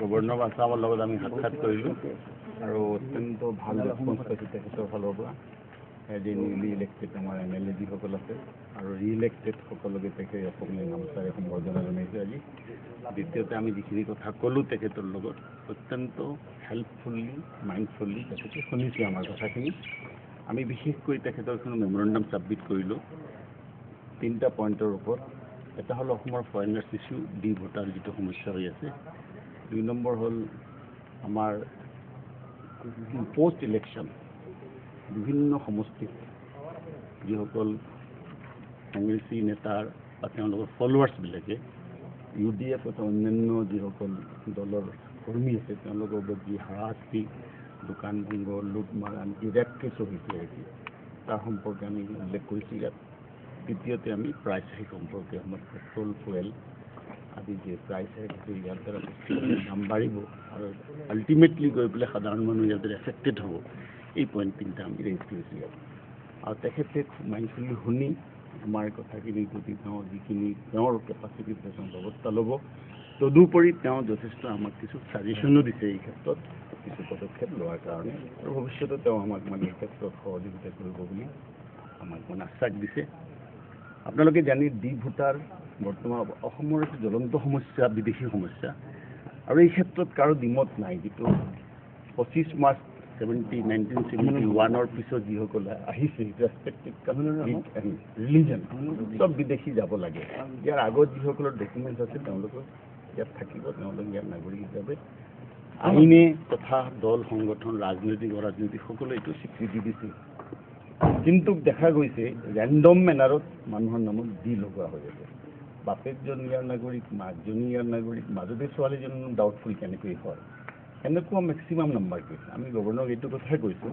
Governor আছামৰ লগত আমি সাক্ষাৎ কৰিলোঁ আৰু অত্যন্ত ভাল ৰেছপন্স পাইছোঁ তেখেতৰ ফালৰ পৰা। এজ এ নিউলি ইলেক্টেড আমাৰ MLA যিসকল আছে আৰু ৰিইলেক্টেড সকলোকে তেখেতে অসমীয়া গামোচাৰে সম্বৰ্ধনা জনাইছে আজি। দ্বিতীয়তে আমি যিখিনি কথা ক'লোঁ তেখেতৰ লগত অত্যন্ত হেল্পফুল্লি মাইণ্ডফুল্লি তেখেতে শুনিছে আমাৰ কথাখিনি। আমি বিশেষকৈ তেখেতৰ এখন মেমৰেণ্ডাম ছাবমিট কৰিলোঁ 3টা পইণ্টৰ ওপৰত। এটা হ'ল অসমৰ ফৰেনাৰ্ছ ইছ্যু ডি ভোটাৰ যিটো সমস্যা হৈ আছে। 2 নম্বৰ হ'ল আমাৰ পোষ্ট ইলেকশ্যন বিভিন্ন সমষ্টিত যিসকল কংগ্ৰেছী নেতাৰ বা তেওঁলোকৰ ফলোৱাৰ্ছবিলাকে UDF তথা অন্যান্য যিসকল দলৰ কৰ্মী আছে তেওঁলোকৰ ওপৰত যি হাৰাশাস্তি দোকান ভংগ লুটমাৰ আনকি ৰেপ কেছো হৈছে তাৰ সম্পৰ্কে আমি উল্লেখ কৰিছোঁ ইয়াত। তৃতীয়তে আমি প্ৰাইচ হাইক সম্পৰ্কে আমাৰ পেট্ৰল ফুৱেল আদি যে প্ৰাইচ হাইক আছে ইয়াৰ দ্বাৰা দাম বাঢ়িব আৰু আল্টিমেটলি গৈ পেলাই সাধাৰণ মানুহ ইয়াৰ দ্বাৰা এফেক্টেড হ'ব, এই পইণ্ট 3টা আমি ৰেইজ কৰিছোঁ ইয়াত। আৰু তেখেতে মাইণ্ডফুলি শুনি আমাৰ কথাখিনি যদি তেওঁ যিখিনি তেওঁৰ কেপাচিটিত তেওঁ ব্যৱস্থা ল'ব, তদুপৰি তেওঁ যথেষ্ট আমাক কিছু ছাজেশ্যনো দিছে এই ক্ষেত্ৰত কিছু পদক্ষেপ লোৱাৰ কাৰণে আৰু ভৱিষ্যতে তেওঁ আমাক মানে এই ক্ষেত্ৰত সহযোগিতা কৰিব বুলি আমাক মানে আশ্বাস দিছে। আপোনালোকে জানি ডি ভোটাৰ বৰ্তমান অসমৰ এক জ্বলন্ত সমস্যা, বিদেশী সমস্যা আৰু এই ক্ষেত্ৰত কাৰো দ্বিমত নাই। যিটো 25 মাৰ্চ 1971 পিছত যিসকলে আহিছে ৰেছপেক্টিভ ৰিলিজন চব বিদেশী যাব লাগে। ইয়াৰ আগত যিসকলৰ ডকুমেণ্টছ আছে তেওঁলোকৰ ইয়াত থাকিব, তেওঁলোক ইয়াৰ নাগৰিক হিচাপে আইনে তথা দল সংগঠন ৰাজনৈতিক সকলো এইটো স্বীকৃতি দিছিল। কিন্তু দেখা গৈছে ৰেণ্ডম মেনাৰত মানুহৰ নামত দি লগোৱা হৈ আছে। বাপেকজন ইয়াৰ নাগৰিক, মাকজনী ইয়াৰ নাগৰিক, মাজতে ছোৱালীজন ডাউটফুল কেনেকৈ হয়। এনেকুৱা মেক্সিমাম নাম্বাৰ কেছ। আমি গভৰ্ণৰক এইটো কথাই কৈছোঁ,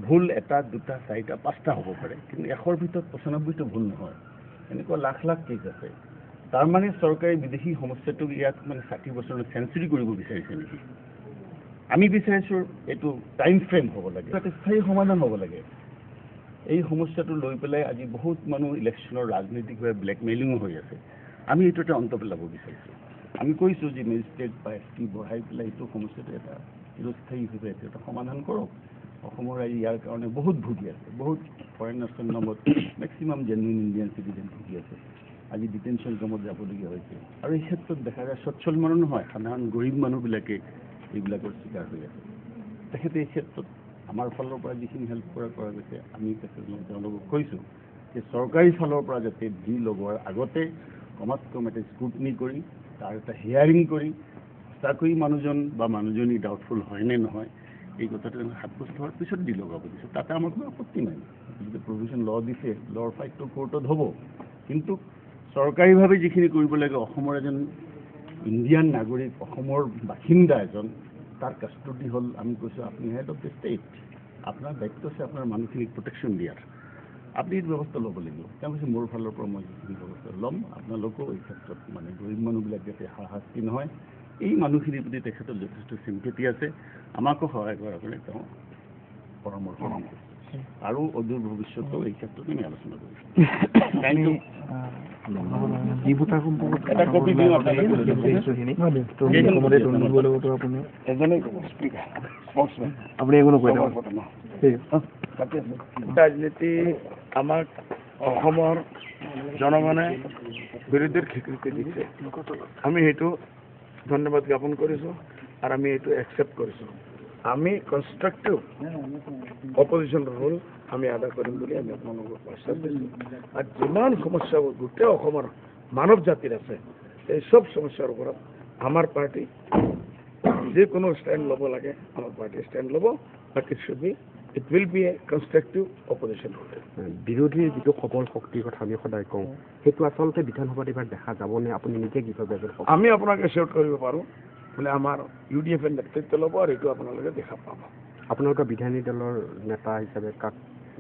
ভুল 1, 2, 4, 5টা হ'ব পাৰে, কিন্তু 100ৰ ভিতৰত 95টো ভুল নহয়। এনেকুৱা লাখ লাখ কেছ আছে। তাৰমানে চৰকাৰে বিদেশী সমস্যাটোক ইয়াক মানে 60 বছৰৰ চেঞ্চুৰী কৰিব বিচাৰিছে নেকি? আমি বিচাৰিছোঁ এইটো টাইম ফ্ৰেম হ'ব লাগে, এটা স্থায়ী সমাধান হ'ব লাগে। এই সমস্যাটো লৈ পেলাই আজি বহুত মানুহ ইলেকশ্যনৰ ৰাজনৈতিকভাৱে ব্লেকমেইলিঙো হৈ আছে। আমি এইটো এটা অন্ত পেলাব বিচাৰিছোঁ। আমি কৈছোঁ যে মেজিষ্ট্ৰেট বা SP বঢ়াই পেলাই এইটো সমস্যাটো এটা চিৰস্থায়ীভাৱে এটা সমাধান কৰক। অসমৰ ৰাইজে ইয়াৰ কাৰণে বহুত ভুগি আছে, বহুত ফৰেনাৰ্ছৰ নামত মেক্সিমাম জেনুইন ইণ্ডিয়ান চিটিজেন ভুগি আছে। আজি ডিটেনশ্যন কেম্পত যাবলগীয়া হৈছে আৰু এই ক্ষেত্ৰত দেখা যায় স্বচ্ছল মানুহ নহয়, সাধাৰণ গৰীব মানুহবিলাকে এইবিলাকৰ চিকাৰ হৈ আছে। তেখেতে এই ক্ষেত্ৰত আমাৰ ফালৰ পৰা যিখিনি হেল্প কৰা গৈছে আমি তেওঁলোকক কৈছোঁ যে চৰকাৰী ফালৰ পৰা যাতে দি লগোৱাৰ আগতে কমাত কম এটা স্ক্ৰুটনি কৰি তাৰ এটা হিয়াৰিং কৰি সঁচাকৈ মানুহজন বা মানুহজনী ডাউটফুল হয়নে নহয় এই কথাটো সাব্যস্ত হোৱাৰ পিছত দি লগাব দিছে। তাতে আমাৰ কোনো আপত্তি নাই। যিটো প্ৰভিজন ল দিছে, লৰ ফাইটটো কোৰ্টত হ'ব। কিন্তু চৰকাৰীভাৱে যিখিনি কৰিব লাগে, অসমৰ এজন ইণ্ডিয়ান নাগৰিক, অসমৰ বাসিন্দা এজন, তাৰ কাষ্টডি হ'ল আমি কৈছোঁ আপুনি হেড অফ দ্য ষ্টেট, আপোনাৰ দায়িত্ব আছে আপোনাৰ মানুহখিনিক প্ৰটেকশ্যন দিয়াৰ, আপুনি এইটো ব্যৱস্থা ল'ব লাগিব। তেওঁ কৈছে মোৰ ফালৰ পৰা মই যিখিনি ব্যৱস্থা ল'ম, আপোনালোকেও এই ক্ষেত্ৰত মানে গৰীব মানুহবিলাক যাতে হাৰাশাস্তি নহয়, এই মানুহখিনিৰ প্ৰতি তেখেতৰ যথেষ্ট চিম্পেথি আছে। আমাকো সহায় কৰাৰ কাৰণে তেওঁ পৰামৰ্শ দিছে আৰু অদূৰ ভৱিষ্যতেও এই ক্ষেত্ৰত আমি আলোচনা কৰিছোঁ। এটা কপি দিম আপোনালোকে ৰাজনীতি আমাক অসমৰ জনগণে বিৰোধীৰ স্বীকৃতি দিছে। আমি সেইটো ধন্যবাদ জ্ঞাপন কৰিছোঁ আৰু আমি এইটো একচেপ্ট কৰিছোঁ। আমি কনষ্ট্ৰাকটিভ অপজিশ্যন ৰোল আমি আদা কৰিম বুলি আমি আপোনালোকক আশ্বাস দিছোঁ। আৰু যিমান সমস্যাবোৰ গোটেই অসমৰ মানৱ জাতিৰ আছে, এই চব সমস্যাৰ ওপৰত আমাৰ পাৰ্টি যিকোনো ষ্টেণ্ড ল'ব লাগে, আমাৰ পাৰ্টি ষ্টেণ্ড ল'ব। But it should be it will be a constructive opposition role. বিৰোধীৰ যিটো সবল শক্তিৰ কথা আমি সদায় কওঁ, সেইটো আচলতে বিধানসভাত এইবাৰ দেখা যাবনে? আপুনি নিজে কি ভাবে? আমি আপোনাক এচিয়ৰ কৰিব পাৰোঁ বোলে আমাৰ UDF নেতৃত্ব ল'ব আৰু এইটো আপোনালোকে দেখা পাব। আপোনালোকৰ বিধায়িনী দলৰ নেতা হিচাপে কাক?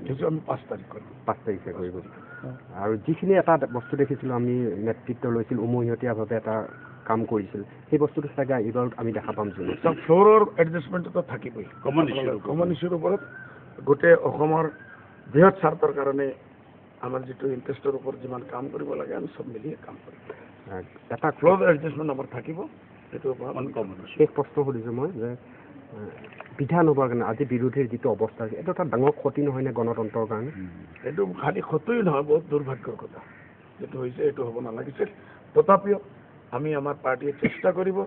সেইটো আমি 5 তাৰিখ কৰিম। 5 তাৰিখে কৰিব। আৰু যিখিনি এটা বস্তু দেখিছিলোঁ, আমি নেতৃত্ব লৈছিল, উমৈহতীয়াভাৱে এটা কাম কৰিছিল, সেই বস্তুটো চাগে এইবাৰ আমি দেখা পাম যোনে ফ্ল'ৰৰ এডজাষ্টমেণ্টটো থাকিবই। কমন ইছ্যুৰ ওপৰত গোটেই অসমৰ বৃহৎ স্বাৰ্থৰ কাৰণে আমাৰ যিটো ইণ্টাৰেষ্টৰ ওপৰত যিমান কাম কৰিব লাগে আমি চব মিলিয়ে কাম কৰিম। এটা ফ্ল'ৰ এডজাষ্টমেণ্ট আমাৰ থাকিব। সেইটো অনকমন শেষ প্ৰশ্ন সুধিছোঁ মই যে বিধান হ'বৰ কাৰণে আজি বিৰোধীৰ যিটো অৱস্থা আছে এইটো এটা ডাঙৰ ক্ষতি নহয়নে গণতন্ত্ৰৰ কাৰণে? এইটো খালি ক্ষতিও নহয়, বহুত দুৰ্ভাগ্যৰ কথা যিটো হৈছে এইটো হ'ব নালাগিছিল। তথাপিও আমি আমাৰ পাৰ্টীয়ে চেষ্টা কৰিব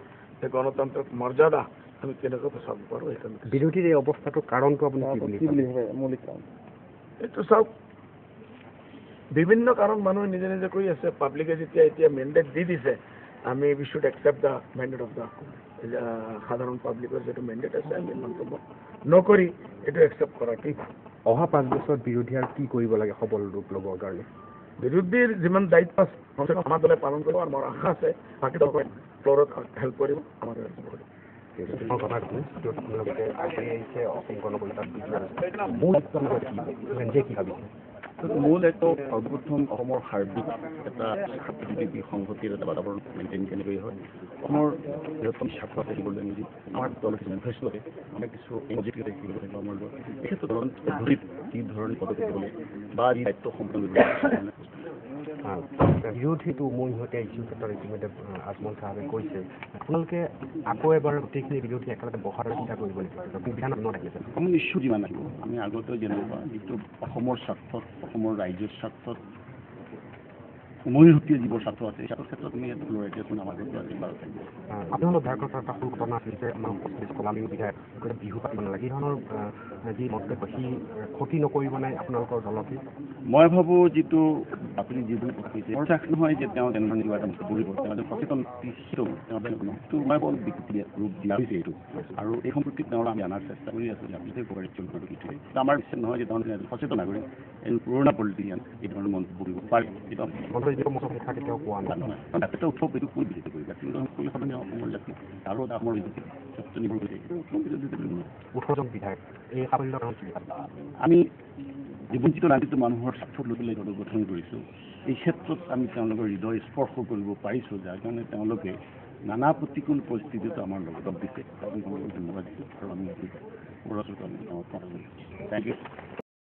যে গণতন্ত্ৰক মৰ্যাদা আমি কেনেকৈ বচাব পাৰোঁ সেইটো। বিৰোধীৰ এই অৱস্থাটোৰ কাৰণটো আপুনি কি বুলি ভাবে? মৌলিক কাৰণ এইটো চাওক, বিভিন্ন কাৰণ মানুহে নিজে নিজে কৰি আছে। পাব্লিকে যেতিয়া এতিয়া মেণ্ডেট দি দিছে, আমি we should accept the mandate of the সাধাৰণ পাব্লিকৰ যিটো মেণ্ডেট আছে আমি মন্তব্য নকৰি এইটো একচেপ্ট কৰাটো অহা 5 বছৰত বিৰোধী আৰু কি কৰিব লাগে সবল ৰূপ ল'বৰ কাৰণে? বিৰোধীৰ যিমান দায়িত্ব আছে আমাৰ দলে পালন কৰিব আৰু মোৰ আশা আছে বাকী দলে ফ্ল'ৰত হেল্প কৰিব আমাৰ মূল এইটো সৰ্বপ্ৰথম অসমৰ সাৰ্বিক এটা সাংস্কৃতিক সংহতিৰ এটা বাতাবৰণ মেইনটেইন কেনেকৈ হয়, অসমৰ বৃহত্তম স্বাৰ্থ থাকিবলৈ নিদি আমাৰ দলৰ কিছুমান ফেচলোতে আমাৰ কিছু পজিটিভ দেখিব লাগিব। আমাৰ এই ক্ষেত্ৰত পদ্ধতিত যি ধৰণে পদক্ষেপ ল'ব লাগে বা যি দায়িত্ব সম্পন্ন কৰিব লাগে। বিৰোধীটো মোৰ ইহঁতে ইছ্যুৰ ক্ষেত্ৰত ইতিমধ্যে আজমল চাহাবে কৈছে, আপোনালোকে আকৌ এবাৰ গোটেইখিনি বিৰোধী একেলগে বহাৰ চিন্তা কৰিব লাগিব। বিধান ৰাখিছে অসমৰ ইছ্যু যিমান আহিব আমি আগতেও যেনেকুৱা যিটো অসমৰ স্বাৰ্থত অসমৰ ৰাইজৰ স্বাৰ্থত উমৈহতীয়া যিবোৰ স্বাৰ্থ আছে সেই ক্ষেত্ৰত আমি এটা প্লুৰেলিজম আমাৰ আগতে আছে বাৰু থাকিব। আপোনালোকৰ ভাৰতৰ এটা সৰু ঘটনা আছিল যে আমাৰ কলালী বিধায়ক বিহু পাতিব নালাগে, এই ধৰণৰ যি মন্তব্য সি ক্ষতি নকৰিব নাই আপোনালোকৰ দলকে? মই ভাবোঁ যিটো আপুনি যিবোৰ কৈছে অৰ্থাৎ নহয় যে তেওঁ তেনেধৰণে কিবা এটা বস্তু কৰিব, তেওঁ যে সচেতন সেইটো মই বৰ বিকৃতি ৰূপ দিয়া হৈছে এইটো। আৰু এই সম্পৰ্কে তেওঁ আমি আনাৰ চেষ্টা কৰি আছোঁ যে আপুনি উপকাৰী চলটো কি থৈ আমাৰ বিশ্বাস নহয় যে তেওঁ সচেতন নাগৰিক এই পুৰণা পলিটিচিয়ান এই ধৰণৰ মন্তব্য কৰিব পাৰে। এইটো কেতিয়াও পোৱা নাই নহয় এটা উৎসৱ এইটো কোন বিজেপি কৰিবা কিন্তু সকলোৱে অসমৰ জাতি আৰু অসমৰ ক্ষেত্ৰত নিৰ্ভৰ কৰি থাকিব 18জন বিধায়ক এই সাফল্য আমি জীৱনজিত ৰাজনীতি মানুহৰ স্বাৰ্থত লৈ পেলাই দল গঠন কৰিছোঁ। এই ক্ষেত্ৰত আমি তেওঁলোকৰ হৃদয় স্পৰ্শ কৰিব পাৰিছোঁ, যাৰ কাৰণে তেওঁলোকে নানা প্ৰতিকূল পৰিস্থিতিটো আমাৰ লগত দিছে। ধন্যবাদ দিছোঁ আৰু আমি থেংক ইউ।